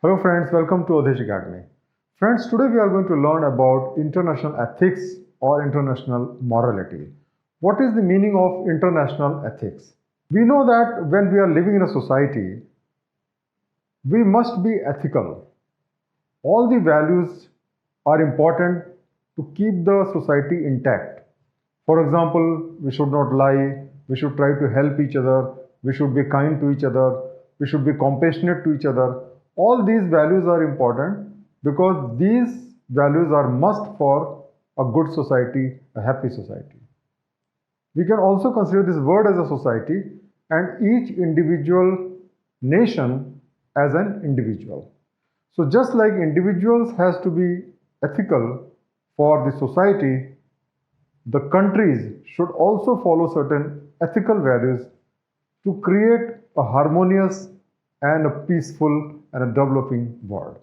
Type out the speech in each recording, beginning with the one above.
Hello friends, welcome to Awdhesh Academy. Friends, today we are going to learn about international ethics or international morality. What is the meaning of international ethics? We know that when we are living in a society, we must be ethical. All the values are important to keep the society intact. For example, we should not lie, we should try to help each other, we should be kind to each other, we should be compassionate to each other. All these values are important because these values are must for a good society, a happy society. We can also consider this world as a society and each individual nation as an individual. So just like individuals has to be ethical for the society, the countries should also follow certain ethical values to create a harmonious and a peaceful and a developing world.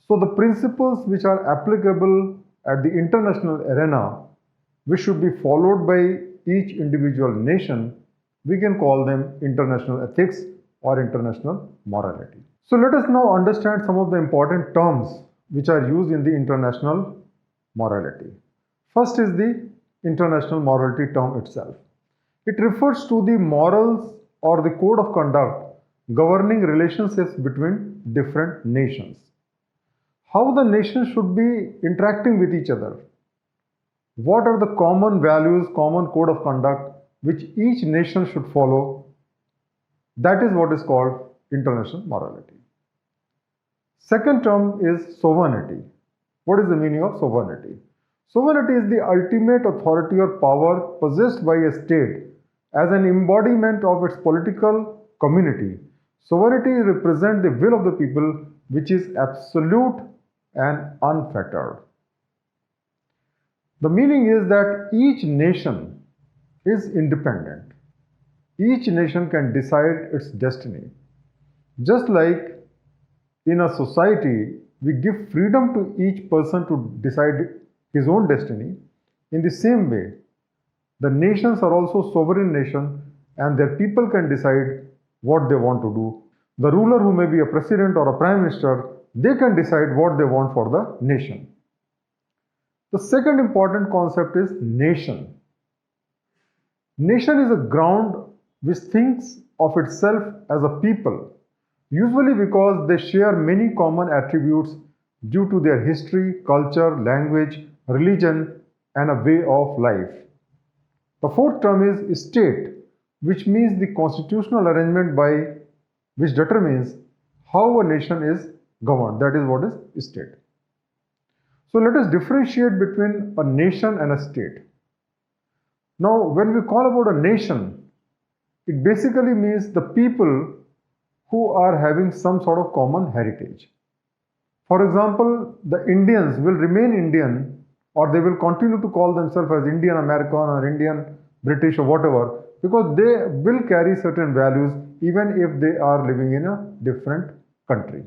So the principles which are applicable at the international arena, which should be followed by each individual nation, we can call them international ethics or international morality. So let us now understand some of the important terms which are used in the international morality. First is the international morality term itself. It refers to the morals or the code of conduct governing relationships between different nations. How the nations should be interacting with each other. What are the common values, common code of conduct which each nation should follow? That is what is called international morality. Second term is sovereignty. What is the meaning of sovereignty? Sovereignty is the ultimate authority or power possessed by a state as an embodiment of its political community. Sovereignty represents the will of the people, which is absolute and unfettered. The meaning is that each nation is independent. Each nation can decide its destiny. Just like in a society, we give freedom to each person to decide his own destiny. In the same way, the nations are also sovereign nations and their people can decide what they want to do. The ruler, who may be a president or a prime minister, they can decide what they want for the nation. The second important concept is nation. Nation is a ground which thinks of itself as a people, usually because they share many common attributes due to their history, culture, language, religion, and a way of life. The fourth term is state, which means the constitutional arrangement by which determines how a nation is governed. That is what is state. So let us differentiate between a nation and a state. Now, when we call about a nation, it basically means the people who are having some sort of common heritage. For example, the Indians will remain Indian or they will continue to call themselves as Indian American or Indian British or whatever, because they will carry certain values even if they are living in a different country.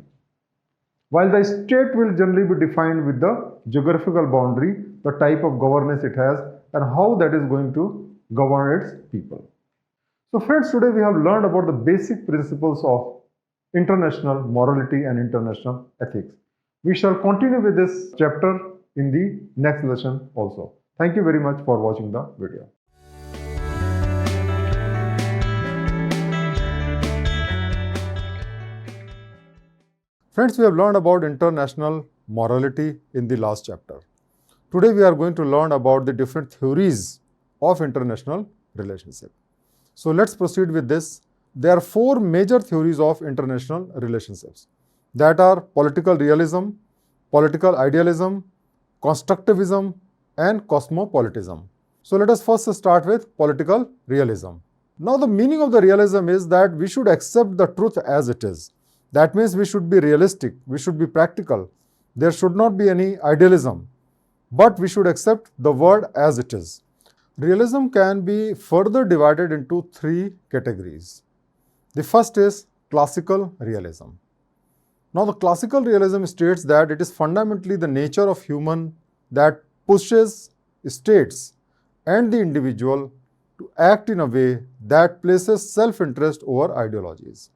While the state will generally be defined with the geographical boundary, the type of governance it has, and how that is going to govern its people. So friends, today we have learned about the basic principles of international morality and international ethics. We shall continue with this chapter in the next lesson also. Thank you very much for watching the video. Friends, we have learned about international morality in the last chapter. Today we are going to learn about the different theories of international relationship. So let's proceed with this. There are four major theories of international relationships that are political realism, political idealism, constructivism, and cosmopolitanism. So let us first start with political realism. Now the meaning of the realism is that we should accept the truth as it is. That means we should be realistic, we should be practical. There should not be any idealism, but we should accept the world as it is. Realism can be further divided into three categories. The first is classical realism. Now the classical realism states that it is fundamentally the nature of human that pushes states and the individual to act in a way that places self-interest over ideologies.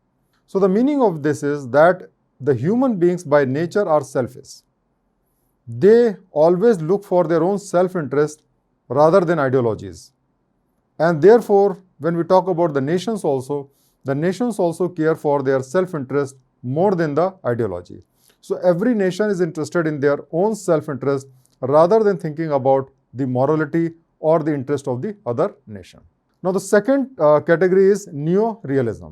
So the meaning of this is that the human beings by nature are selfish. They always look for their own self-interest rather than ideologies. And therefore, when we talk about the nations also care for their self-interest more than the ideology. So every nation is interested in their own self-interest rather than thinking about the morality or the interest of the other nation. Now the second category is neo-realism.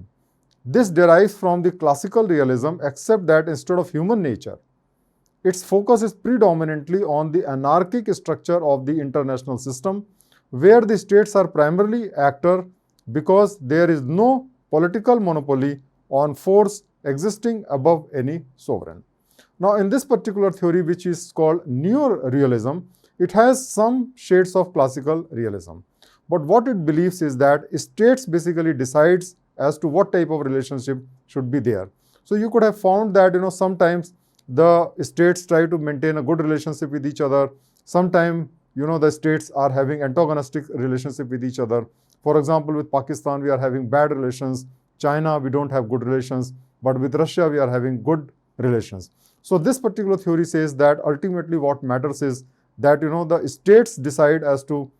This derives from the classical realism, except that instead of human nature, its focus is predominantly on the anarchic structure of the international system, where the states are primarily actor because there is no political monopoly on force existing above any sovereign. Now, in this particular theory, which is called neo-realism, it has some shades of classical realism. But what it believes is that states basically decides as to what type of relationship should be there. So you could have found that sometimes the states try to maintain a good relationship with each other. Sometimes the states are having antagonistic relationship with each other. For example, with Pakistan we are having bad relations. China we don't have good relations, but with Russia we are having good relations. So this particular theory says that ultimately what matters is that the states decide as to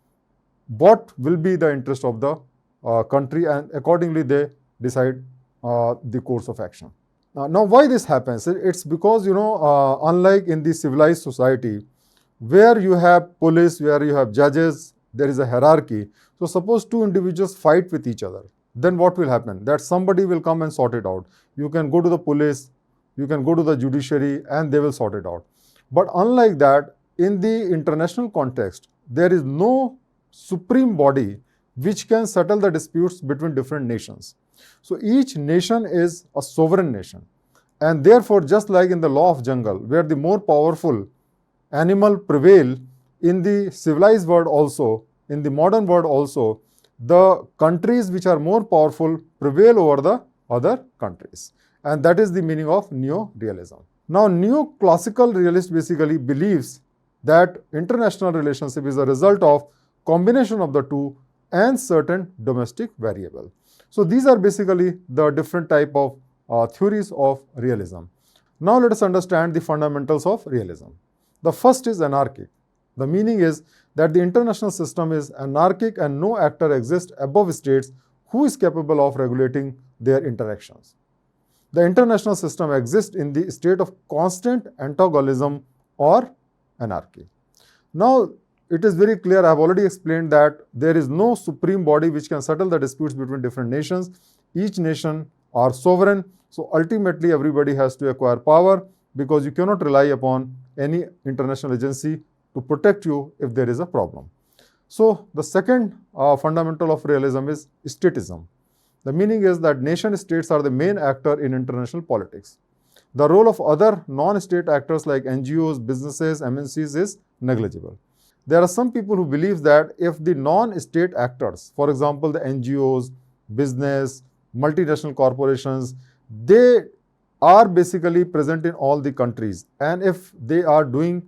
what will be the interest of the country, and accordingly they decide the course of action. Now why this happens? It's because unlike in the civilized society where you have police, where you have judges, there is a hierarchy. So suppose two individuals fight with each other, then what will happen? That somebody will come and sort it out. You can go to the police, you can go to the judiciary, and they will sort it out. But unlike that, in the international context, there is no supreme body which can settle the disputes between different nations. So each nation is a sovereign nation, and therefore just like in the law of jungle, where the more powerful animal prevail, in the civilized world also, in the modern world also, the countries which are more powerful prevail over the other countries. And that is the meaning of neo-realism. Now, neo-classical realist basically believes that international relationship is a result of combination of the two and certain domestic variable. So these are basically the different type of theories of realism. Now let us understand the fundamentals of realism. The first is anarchic. The meaning is that the international system is anarchic and no actor exists above states who is capable of regulating their interactions. The international system exists in the state of constant antagonism or anarchy. Now, it is very clear, I have already explained that there is no supreme body which can settle the disputes between different nations. Each nation are sovereign, so ultimately everybody has to acquire power because you cannot rely upon any international agency to protect you if there is a problem. So, the second fundamental of realism is statism. The meaning is that nation states are the main actor in international politics. The role of other non-state actors like NGOs, businesses, MNCs is negligible. There are some people who believe that if the non-state actors, for example, the NGOs, business, multinational corporations, they are basically present in all the countries, and if they are doing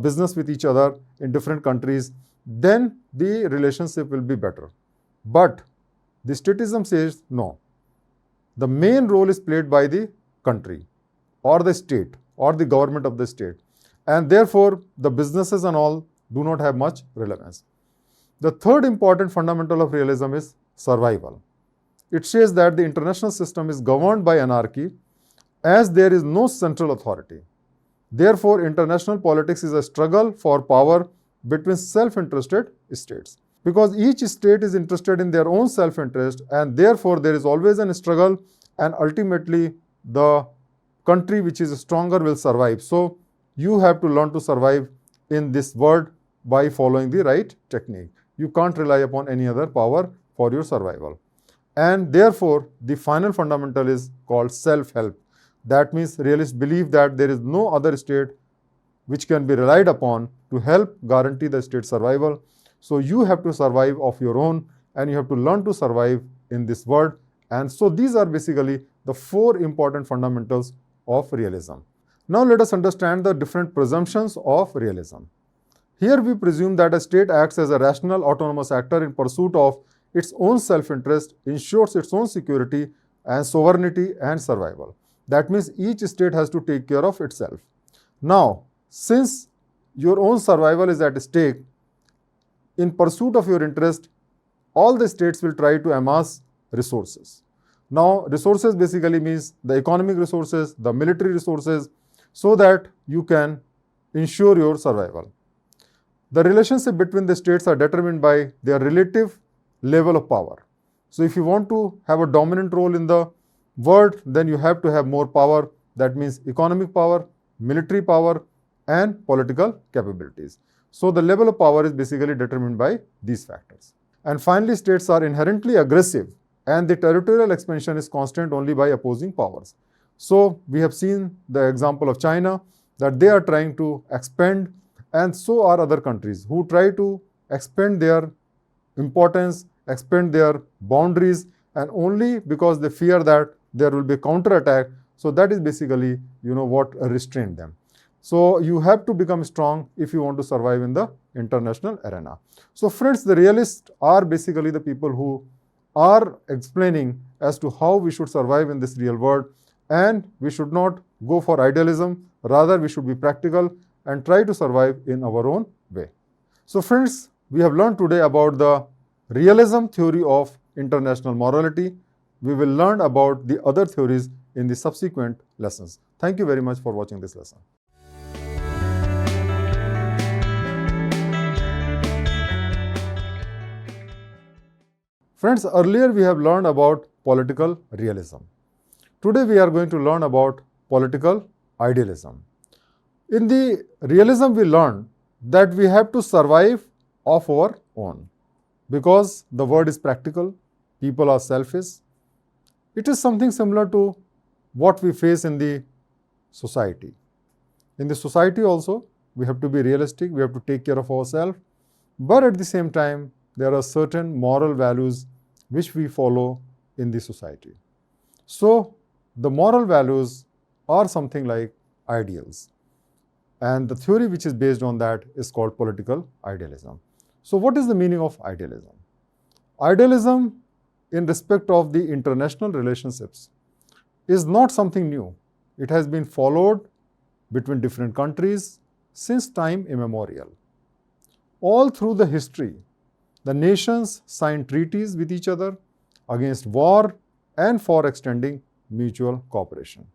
business with each other in different countries, then the relationship will be better. But the statism says no. The main role is played by the country or the state or the government of the state, and therefore the businesses and all do not have much relevance. The third important fundamental of realism is survival. It says that the international system is governed by anarchy as there is no central authority. Therefore, international politics is a struggle for power between self-interested states. Because each state is interested in their own self-interest, and therefore there is always a struggle, and ultimately the country which is stronger will survive. So you have to learn to survive in this world by following the right technique. You can't rely upon any other power for your survival. And therefore, the final fundamental is called self-help. That means realists believe that there is no other state which can be relied upon to help guarantee the state's survival. So you have to survive of your own, and you have to learn to survive in this world. And so these are basically the four important fundamentals of realism. Now let us understand the different presumptions of realism. Here we presume that a state acts as a rational autonomous actor in pursuit of its own self-interest, ensures its own security and sovereignty and survival. That means each state has to take care of itself. Now, since your own survival is at stake, in pursuit of your interest, all the states will try to amass resources. Now, resources basically means the economic resources, the military resources, so that you can ensure your survival. The relationship between the states are determined by their relative level of power. So, if you want to have a dominant role in the world, then you have to have more power. That means economic power, military power, and political capabilities. So, the level of power is basically determined by these factors. And finally, states are inherently aggressive, and the territorial expansion is constant only by opposing powers. So, we have seen the example of China, that they are trying to expand, and so are other countries who try to expand their importance, expand their boundaries, and only because they fear that there will be counterattack. So, that is basically what restrained them. So, you have to become strong if you want to survive in the international arena. So, friends, the realists are basically the people who are explaining as to how we should survive in this real world, and we should not go for idealism, rather we should be practical and try to survive in our own way. So, friends, we have learned today about the realism theory of international morality. We will learn about the other theories in the subsequent lessons. Thank you very much for watching this lesson. Friends, earlier we have learned about political realism. Today we are going to learn about political idealism. In the realism, we learn that we have to survive of our own, because the world is practical, people are selfish. It is something similar to what we face in the society. In the society also, we have to be realistic, we have to take care of ourselves, but at the same time, there are certain moral values which we follow in the society. So, the moral values are something like ideals. And the theory which is based on that is called political idealism. So, what is the meaning of idealism? Idealism, in respect of the international relationships, is not something new. It has been followed between different countries since time immemorial. All through the history, the nations signed treaties with each other against war and for extending mutual cooperation.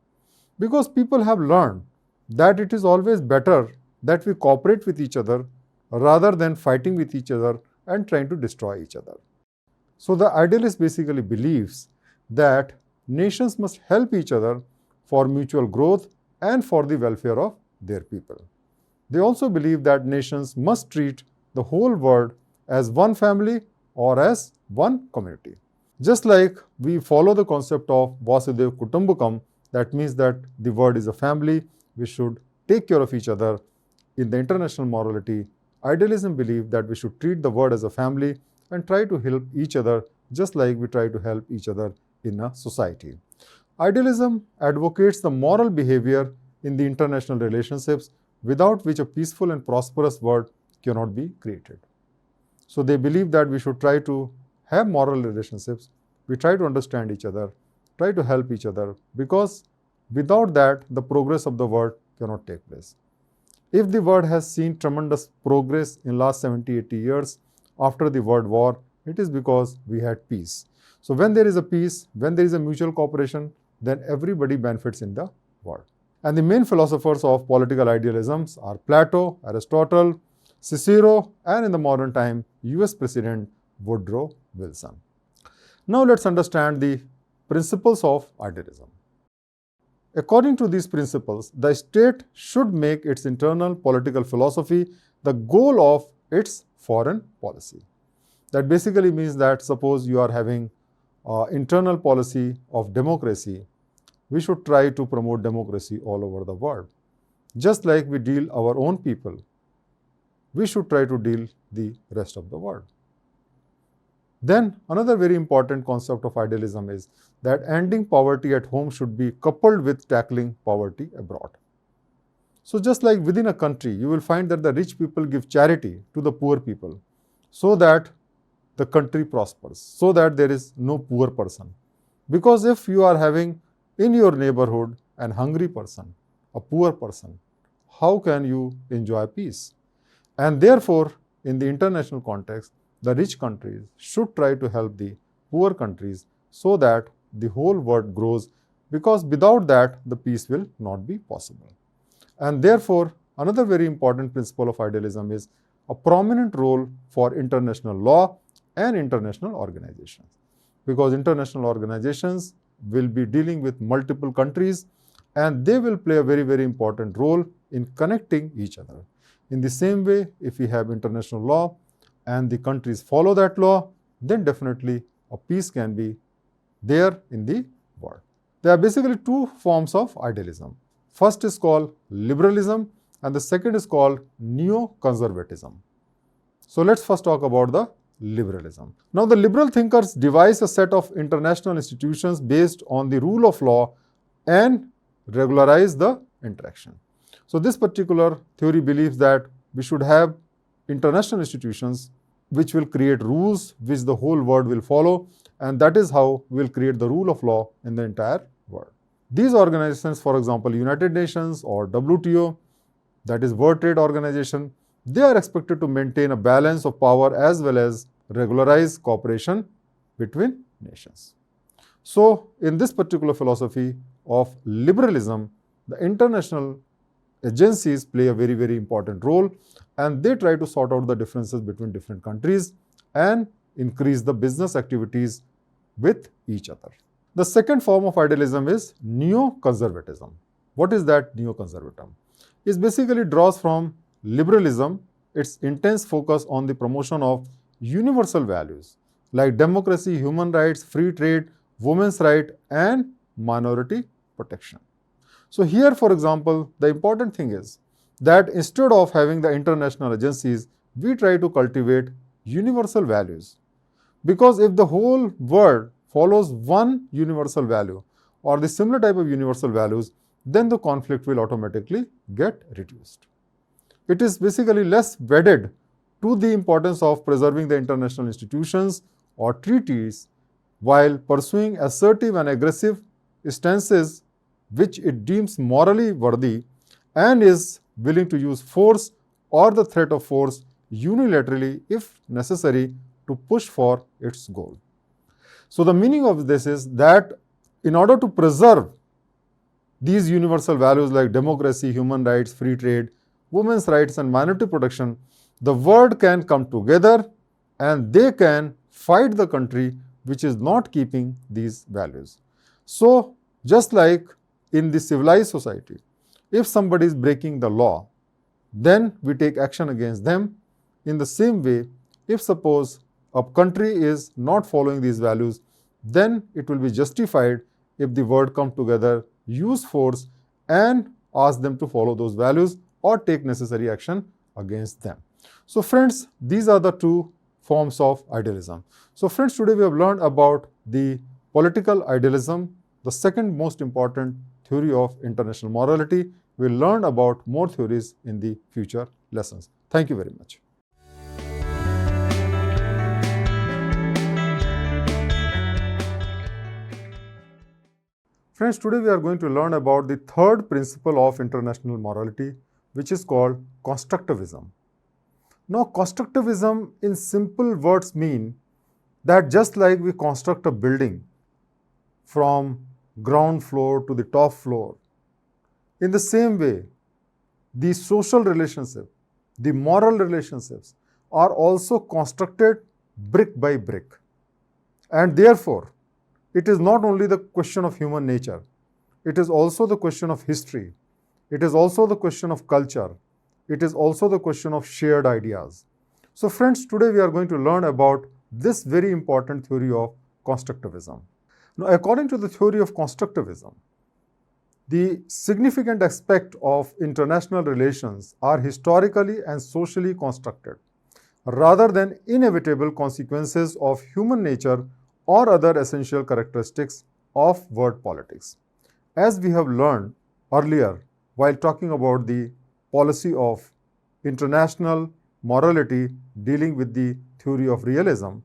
Because people have learned that it is always better that we cooperate with each other rather than fighting with each other and trying to destroy each other. So, the idealist basically believes that nations must help each other for mutual growth and for the welfare of their people. They also believe that nations must treat the whole world as one family or as one community. Just like we follow the concept of Vasudhaiva Kutumbakam, that means that the world is a family, we should take care of each other. In the international morality, idealism believes that we should treat the world as a family and try to help each other just like we try to help each other in a society. Idealism advocates the moral behavior in the international relationships without which a peaceful and prosperous world cannot be created. So, they believe that we should try to have moral relationships, we try to understand each other, try to help each other, because without that, the progress of the world cannot take place. If the world has seen tremendous progress in last 70, 80 years after the World War, it is because we had peace. So, when there is a peace, when there is a mutual cooperation, then everybody benefits in the world. And the main philosophers of political idealisms are Plato, Aristotle, Cicero, and in the modern time, US President Woodrow Wilson. Now, let's understand the principles of idealism. According to these principles, the state should make its internal political philosophy the goal of its foreign policy. That basically means that suppose you are having internal policy of democracy, we should try to promote democracy all over the world. Just like we deal our own people, we should try to deal the rest of the world. Then another very important concept of idealism is that ending poverty at home should be coupled with tackling poverty abroad. So, just like within a country, you will find that the rich people give charity to the poor people so that the country prospers, so that there is no poor person. Because if you are having in your neighborhood an hungry person, a poor person, how can you enjoy peace? And therefore, in the international context, the rich countries should try to help the poor countries so that the whole world grows, because without that, the peace will not be possible. And therefore, another very important principle of idealism is a prominent role for international law and international organizations, because international organizations will be dealing with multiple countries and they will play a very, very important role in connecting each other. In the same way, if we have international law and the countries follow that law, then definitely a peace can be there in the world. There are basically two forms of idealism. First is called liberalism and the second is called neoconservatism. So let's first talk about the liberalism. Now, the liberal thinkers devise a set of international institutions based on the rule of law and regularize the interaction. So this particular theory believes that we should have international institutions which will create rules which the whole world will follow, and that is how we will create the rule of law in the entire world. These organizations, for example, United Nations or WTO, that is World Trade Organization, they are expected to maintain a balance of power as well as regularize cooperation between nations. So, in this particular philosophy of liberalism, the international agencies play a very, very important role and they try to sort out the differences between different countries and increase the business activities with each other. The second form of idealism is neoconservatism. What is that neoconservatism? It basically draws from liberalism, its intense focus on the promotion of universal values like democracy, human rights, free trade, women's rights, and minority protection. So here, for example, the important thing is that instead of having the international agencies, we try to cultivate universal values. Because if the whole world follows one universal value or the similar type of universal values, then the conflict will automatically get reduced. It is basically less wedded to the importance of preserving the international institutions or treaties while pursuing assertive and aggressive stances which it deems morally worthy and is willing to use force or the threat of force unilaterally if necessary to push for its goal. So the meaning of this is that in order to preserve these universal values like democracy, human rights, free trade, women's rights and minority protection, the world can come together and they can fight the country which is not keeping these values. So just like in the civilized society, if somebody is breaking the law, then we take action against them. In the same way, if suppose a country is not following these values, then it will be justified if the world come together, use force and ask them to follow those values or take necessary action against them. So friends, these are the two forms of idealism. So friends, today we have learned about the political idealism, the second most important theory of international morality. We will learn about more theories in the future lessons. Thank you very much. Friends, today we are going to learn about the third principle of international morality, which is called Constructivism. Now, Constructivism in simple words mean that just like we construct a building from ground floor to the top floor, in the same way, the social relationship, the moral relationships are also constructed brick by brick. And therefore, it is not only the question of human nature, it is also the question of history, it is also the question of culture, it is also the question of shared ideas. So friends, today we are going to learn about this very important theory of Constructivism. Now, according to the theory of Constructivism, the significant aspect of international relations are historically and socially constructed, rather than inevitable consequences of human nature or other essential characteristics of world politics. As we have learned earlier while talking about the policy of international morality dealing with the theory of realism,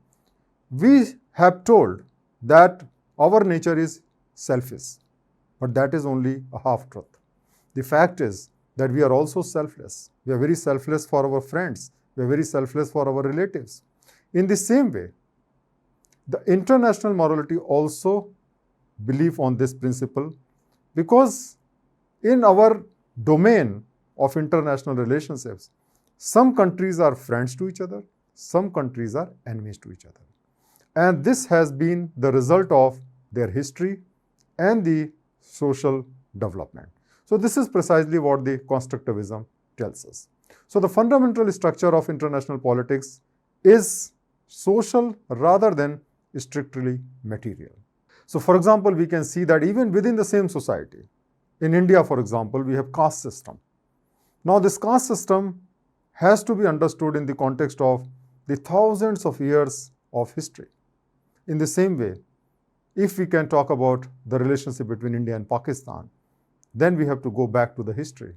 we have told that our nature is selfish. but that is only a half truth. The fact is that we are also selfless. We are very selfless for our friends. We are very selfless for our relatives. In the same way, the international morality also believe on this principle, because in our domain of international relationships, some countries are friends to each other, some countries are enemies to each other. And this has been the result of their history and the social development. So this is precisely what the Constructivism tells us. So the fundamental structure of international politics is social rather than strictly material. So for example, we can see that even within the same society, in India, for example, we have caste system. Now this caste system has to be understood in the context of the thousands of years of history. In the same way, if we can talk about the relationship between India and Pakistan, then we have to go back to the history.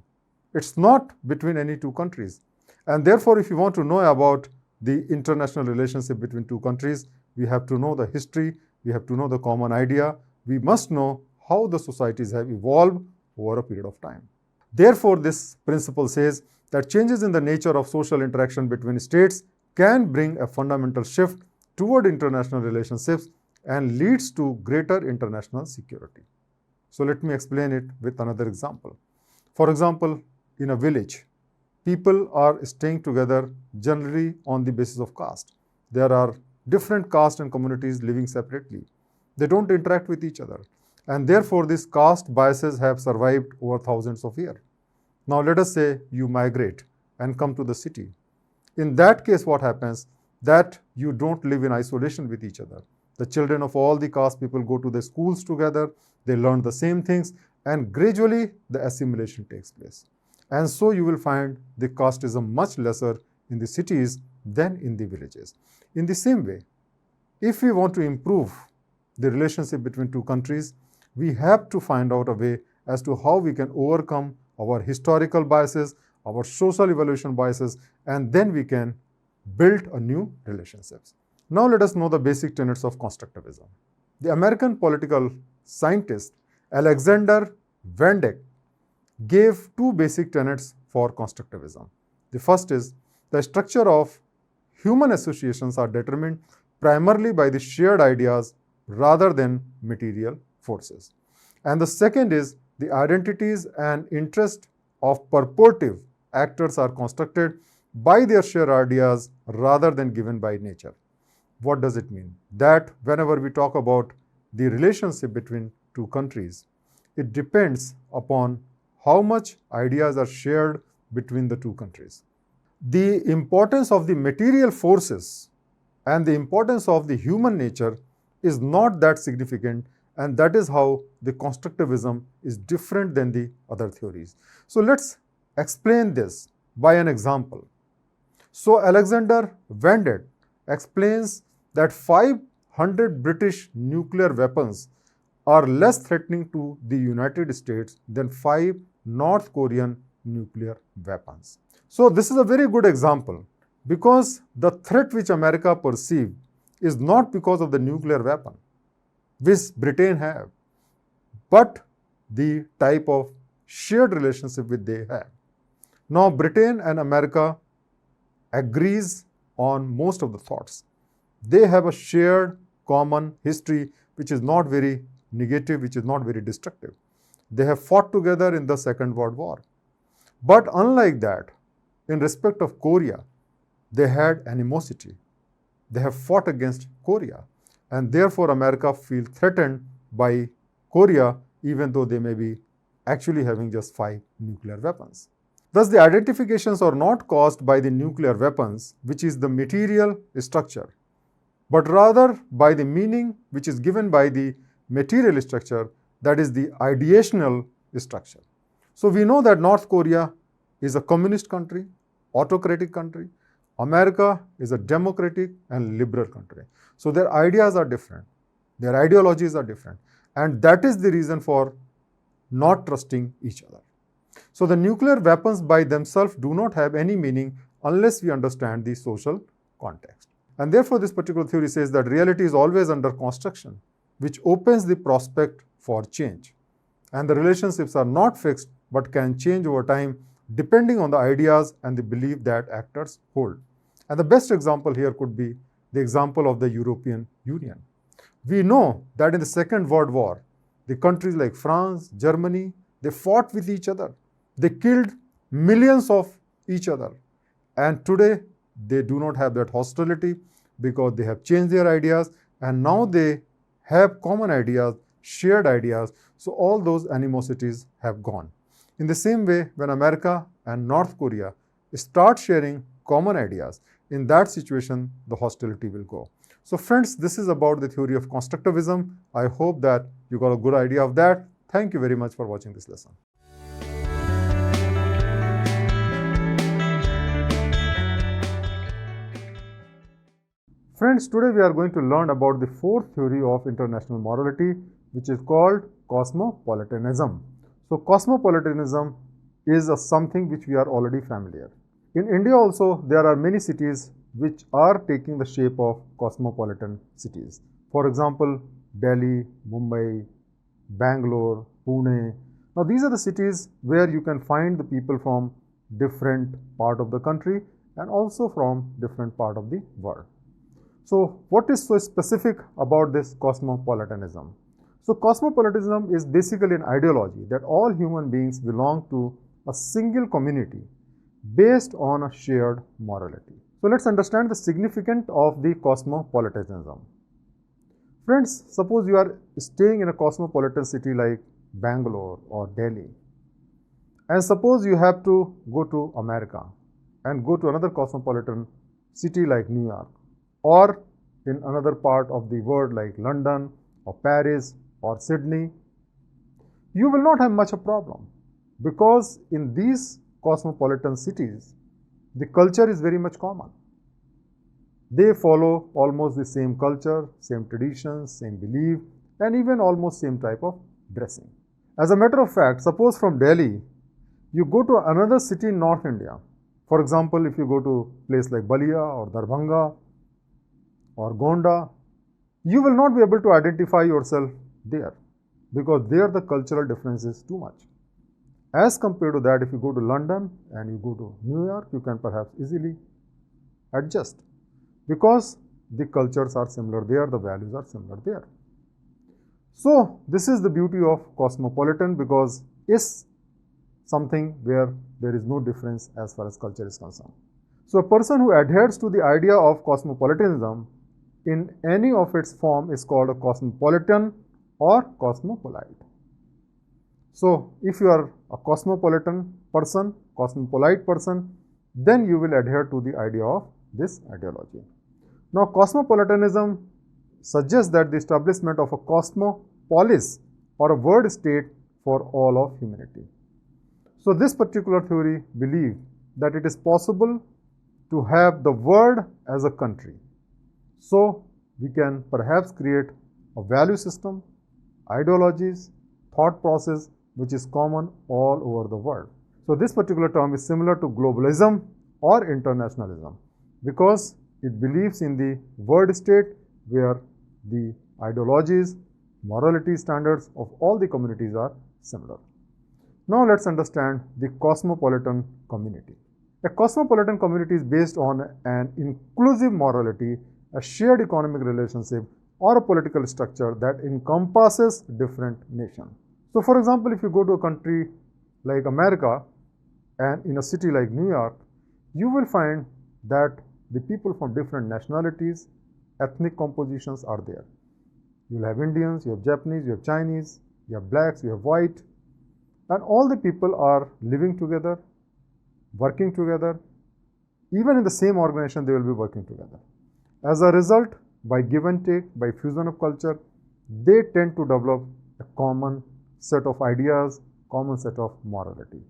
It's not between any two countries. And therefore, if you want to know about the international relationship between two countries, we have to know the history, we have to know the common idea, we must know how the societies have evolved over a period of time. Therefore, this principle says that changes in the nature of social interaction between states can bring a fundamental shift toward international relationships and leads to greater international security. So let me explain it with another example. For example, in a village, people are staying together generally on the basis of caste. There are different castes and communities living separately. They don't interact with each other. And therefore, these caste biases have survived over thousands of years. Now, let us say you migrate and come to the city. In that case, what happens? That you don't live in isolation with each other. The children of all the caste people go to the schools together, they learn the same things, and gradually the assimilation takes place. And so you will find the casteism much lesser in the cities than in the villages. In the same way, if we want to improve the relationship between two countries, we have to find out a way as to how we can overcome our historical biases, our social evaluation biases, and then we can build a new relationships. Now let us know the basic tenets of constructivism. The American political scientist Alexander Van Dyck gave two basic tenets for constructivism. The first is the structure of human associations are determined primarily by the shared ideas rather than material forces. And the second is the identities and interests of purportive actors are constructed by their shared ideas rather than given by nature. What does it mean? That whenever we talk about the relationship between two countries, it depends upon how much ideas are shared between the two countries. The importance of the material forces and the importance of the human nature is not that significant, and that is how the constructivism is different than the other theories. So let's explain this by an example. So Alexander Van Dyck explains that 500 British nuclear weapons are less threatening to the United States than 5 North Korean nuclear weapons. So this is a very good example, because the threat which America perceived is not because of the nuclear weapon which Britain have, but the type of shared relationship which they have. Now Britain and America agrees on most of the thoughts. They have a shared common history which is not very negative, which is not very destructive. They have fought together in the Second World War. But unlike that, in respect of Korea, they had animosity. They have fought against Korea, and therefore America feels threatened by Korea, even though they may be actually having just 5 nuclear weapons. Thus, the identifications are not caused by the nuclear weapons, which is the material structure, but rather by the meaning which is given by the material structure, that is the ideational structure. So we know that North Korea is a communist country, autocratic country. America is a democratic and liberal country. So their ideas are different, their ideologies are different, and that is the reason for not trusting each other. So the nuclear weapons by themselves do not have any meaning unless we understand the social context. And therefore, this particular theory says that reality is always under construction, which opens the prospect for change. and the relationships are not fixed but can change over time depending on the ideas and the belief that actors hold. And the best example here could be the example of the European Union. We know that in the Second World War, the countries like France, Germany, they fought with each other. They killed millions of each other. And today, they do not have that hostility because they have changed their ideas and now they have common ideas, shared ideas. So all those animosities have gone. In the same way, when America and North Korea start sharing common ideas, in that situation, the hostility will go. So friends, this is about the theory of constructivism. I hope that you got a good idea of that. Thank you very much for watching this lesson. Friends, today we are going to learn about the fourth theory of international morality, which is called Cosmopolitanism. So Cosmopolitanism is something which we are already familiar. In India also, there are many cities which are taking the shape of cosmopolitan cities. For example, Delhi, Mumbai, Bangalore, Pune. Now these are the cities where you can find the people from different part of the country and also from different part of the world. So what is so specific about this cosmopolitanism? So cosmopolitanism is basically an ideology that all human beings belong to a single community based on a shared morality. So let's understand the significance of the cosmopolitanism. Friends, suppose you are staying in a cosmopolitan city like Bangalore or Delhi, and suppose you have to go to America and go to another cosmopolitan city like New York, or in another part of the world like London or Paris or Sydney, you will not have much a problem because in these cosmopolitan cities, the culture is very much common. They follow almost the same culture, same traditions, same belief, and even almost same type of dressing. As a matter of fact, suppose from Delhi, you go to another city in North India. For example, if you go to a place like Balia or Darbhanga or Gonda, you will not be able to identify yourself there because there the cultural difference is too much. As compared to that, if you go to London and you go to New York, you can perhaps easily adjust because the cultures are similar there, the values are similar there. So this is the beauty of cosmopolitan because it's something where there is no difference as far as culture is concerned. So a person who adheres to the idea of cosmopolitanism in any of its form is called a cosmopolitan or cosmopolite. So if you are a cosmopolitan person, cosmopolite person, then you will adhere to the idea of this ideology. Now cosmopolitanism suggests that the establishment of a cosmopolis or a world state for all of humanity. So this particular theory believes that it is possible to have the world as a country. So we can perhaps create a value system, ideologies, thought process which is common all over the world. So this particular term is similar to globalism or internationalism because it believes in the world state where the ideologies, morality standards of all the communities are similar. Now let's understand the cosmopolitan community. A cosmopolitan community is based on an inclusive morality, a shared economic relationship, or a political structure that encompasses different nations. So for example, if you go to a country like America and in a city like New York, you will find that the people from different nationalities, ethnic compositions are there. You will have Indians, you have Japanese, you have Chinese, you have blacks, you have white, and all the people are living together, working together. Even in the same organization, they will be working together. As a result, by give and take, by fusion of culture, they tend to develop a common set of ideas, common set of morality.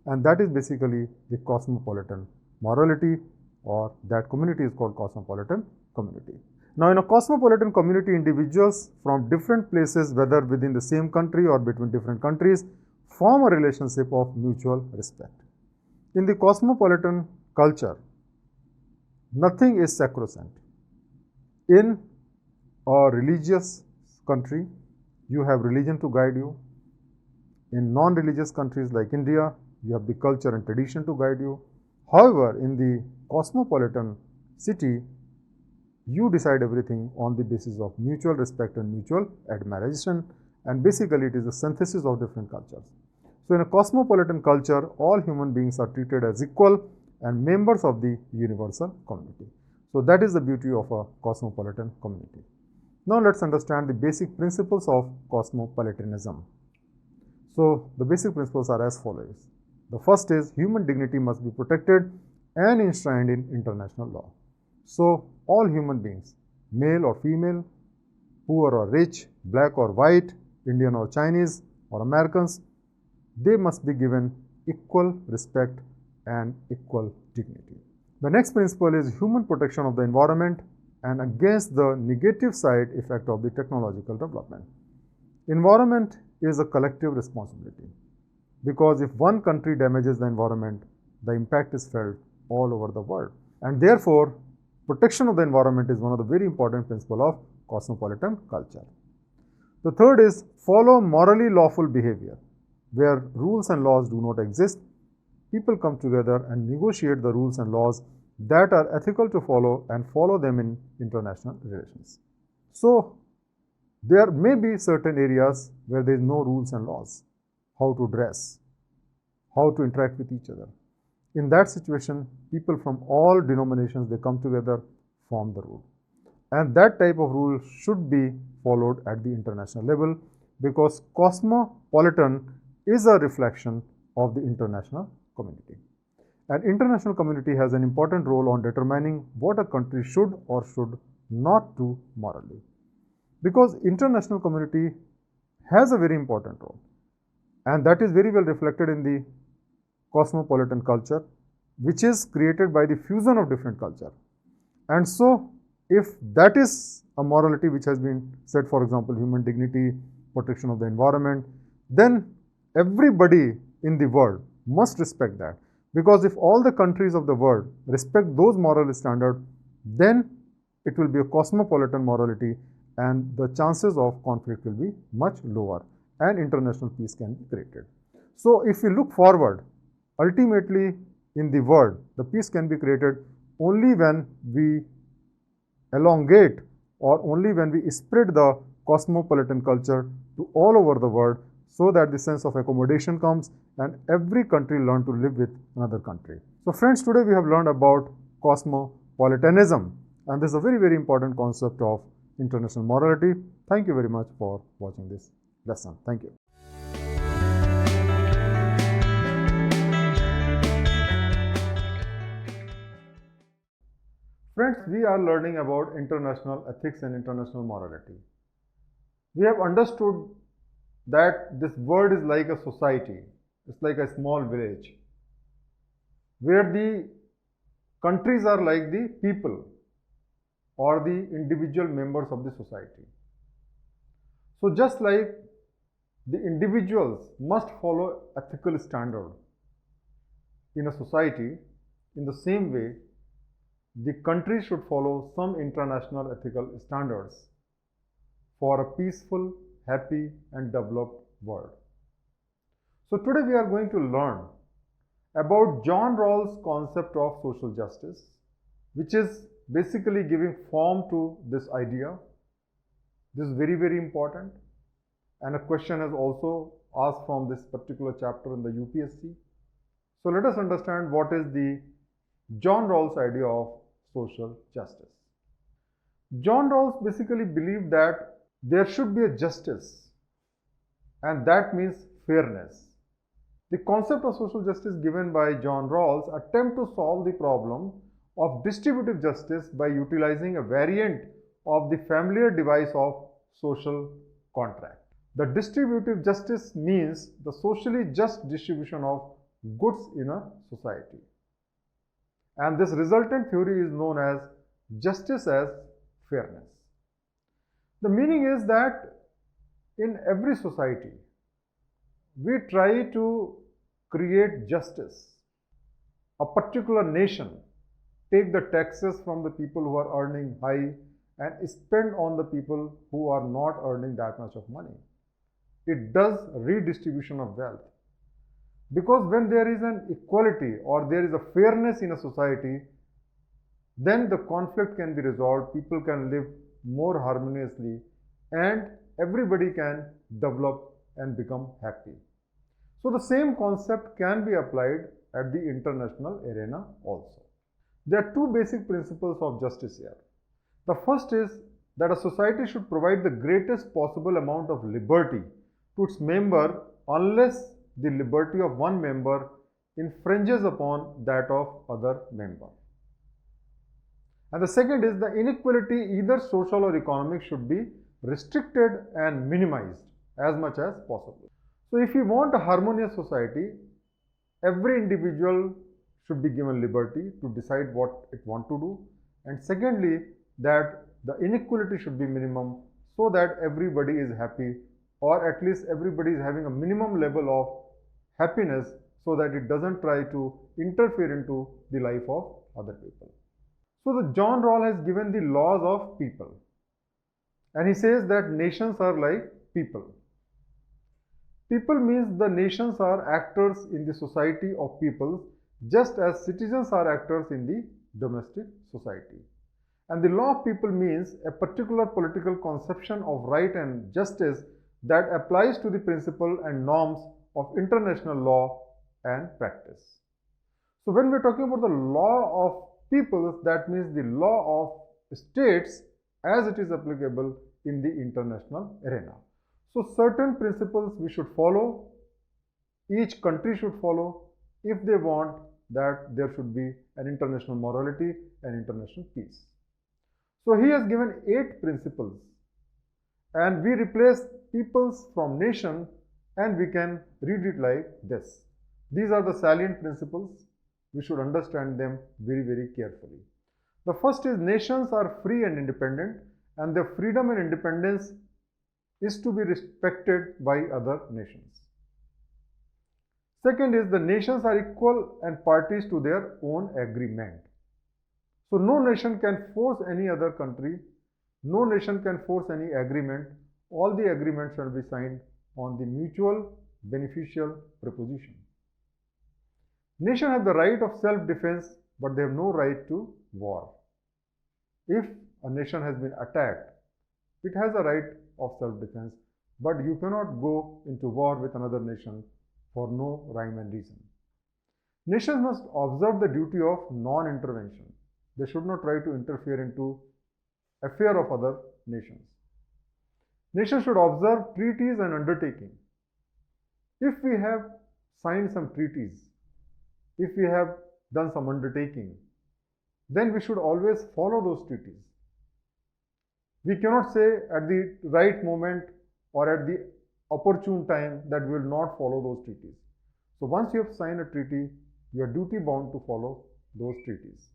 And that is basically the cosmopolitan morality, or that community is called cosmopolitan community. Now in a cosmopolitan community, individuals from different places, whether within the same country or between different countries, form a relationship of mutual respect. In the cosmopolitan culture, nothing is sacrosanct. In a religious country, you have religion to guide you. In non-religious countries like India, you have the culture and tradition to guide you. However, in the cosmopolitan city, you decide everything on the basis of mutual respect and mutual admiration, and basically it is a synthesis of different cultures. So in a cosmopolitan culture, all human beings are treated as equal and members of the universal community. So that is the beauty of a cosmopolitan community. Now let's understand the basic principles of cosmopolitanism. So the basic principles are as follows. The first is human dignity must be protected and enshrined in international law. So all human beings, male or female, poor or rich, black or white, Indian or Chinese or Americans, they must be given equal respect and equal dignity. The next principle is human protection of the environment and against the negative side effect of the technological development. Environment is a collective responsibility, because if one country damages the environment, the impact is felt all over the world. And therefore, protection of the environment is one of the very important principles of cosmopolitan culture. The third is follow morally lawful behavior. Where rules and laws do not exist, people come together and negotiate the rules and laws that are ethical to follow and follow them in international relations. So, there may be certain areas where there is no rules and laws, how to dress, how to interact with each other. In that situation, people from all denominations, they come together, form the rule. And that type of rule should be followed at the international level, because cosmopolitan is a reflection of the international community. An international community has an important role on determining what a country should or should not do morally. Because international community has a very important role, and that is very well reflected in the cosmopolitan culture, which is created by the fusion of different culture. And so, if that is a morality which has been set, for example, human dignity, protection of the environment, then everybody in the world must respect that. Because if all the countries of the world respect those moral standards, then it will be a cosmopolitan morality, and the chances of conflict will be much lower and international peace can be created. So if we look forward, ultimately in the world, the peace can be created only when we elongate or only when we spread the cosmopolitan culture to all over the world, so that the sense of accommodation comes and every country learn to live with another country. So friends, today we have learned about cosmopolitanism, and this is a very, very important concept of international morality. Thank you very much for watching this lesson. Thank you. Friends, we are learning about international ethics and international morality. We have understood that this world is like a society. It's like a small village where the countries are like the people or the individual members of the society. So just like the individuals must follow ethical standard in a society, in the same way, the country should follow some international ethical standards for a peaceful, happy and developed world. So today we are going to learn about John Rawls' concept of social justice, which is basically giving form to this idea. This is very, very important, and a question is also asked from this particular chapter in the UPSC. So let us understand what is the John Rawls' idea of social justice. John Rawls basically believed that there should be a justice, and that means fairness. The concept of social justice given by John Rawls attempt to solve the problem of distributive justice by utilizing a variant of the familiar device of social contract. The distributive justice means the socially just distribution of goods in a society. And this resultant theory is known as justice as fairness. The meaning is that in every society, we try to create justice. A particular nation take the taxes from the people who are earning high and spend on the people who are not earning that much of money. it does redistribution of wealth. Because when there is an equality or there is a fairness in a society, then the conflict can be resolved, people can live more harmoniously, and everybody can develop and become happy. So the same concept can be applied at the international arena also. There are two basic principles of justice here. The first is that a society should provide the greatest possible amount of liberty to its member unless the liberty of one member infringes upon that of other member. And the second is the inequality, either social or economic, should be restricted and minimized as much as possible. So if we want a harmonious society, every individual should be given liberty to decide what it wants to do. And secondly, that the inequality should be minimum so that everybody is happy, or at least everybody is having a minimum level of happiness so that it doesn't try to interfere into the life of other people. So the John Rawls has given the laws of people, and he says that nations are like people. People means the nations are actors in the society of peoples, just as citizens are actors in the domestic society. And the law of people means a particular political conception of right and justice that applies to the principle and norms of international law and practice. So when we are talking about the law of peoples, that means the law of states as it is applicable in the international arena. So certain principles we should follow, each country should follow if they want that there should be an international morality and international peace. So he has given 8 principles, and we replace peoples from nation, and we can read it like this. These are the salient principles. We should understand them very, very carefully. The first is nations are free and independent, and their freedom and independence is to be respected by other nations. Second is the nations are equal and parties to their own agreement. So no nation can force any other country, no nation can force any agreement. All the agreements shall be signed on the mutual beneficial proposition. Nations have the right of self-defense, but they have no right to war. If a nation has been attacked, it has a right of self-defense, but you cannot go into war with another nation for no rhyme and reason. Nations must observe the duty of non-intervention. They should not try to interfere into affairs of other nations. Nations should observe treaties and undertaking. If we have signed some treaties, if we have done some undertaking, then we should always follow those treaties. We cannot say at the right moment or at the opportune time that we will not follow those treaties. So once you have signed a treaty, you are duty bound to follow those treaties.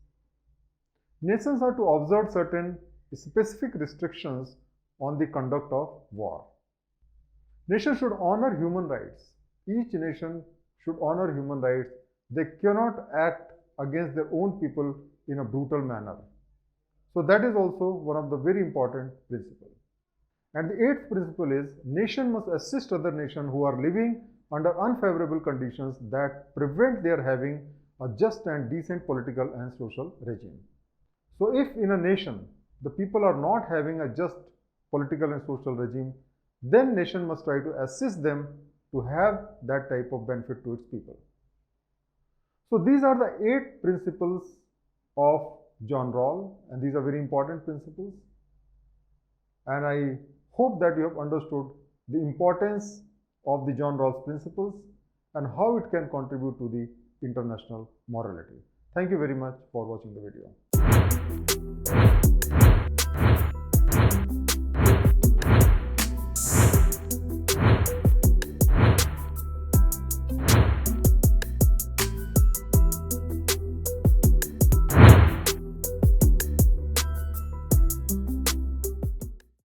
Nations are to observe certain specific restrictions on the conduct of war. Nations should honor human rights. Each nation should honor human rights. They cannot act against their own people in a brutal manner. So that is also one of the very important principles. And the 8th principle is nation must assist other nations who are living under unfavorable conditions that prevent their having a just and decent political and social regime. So if in a nation the people are not having a just political and social regime, then nation must try to assist them to have that type of benefit to its people. So these are the 8 principles of John Rawls, and these are very important principles. And I hope that you have understood the importance of the John Rawls principles and how it can contribute to the international morality. Thank you very much for watching the video.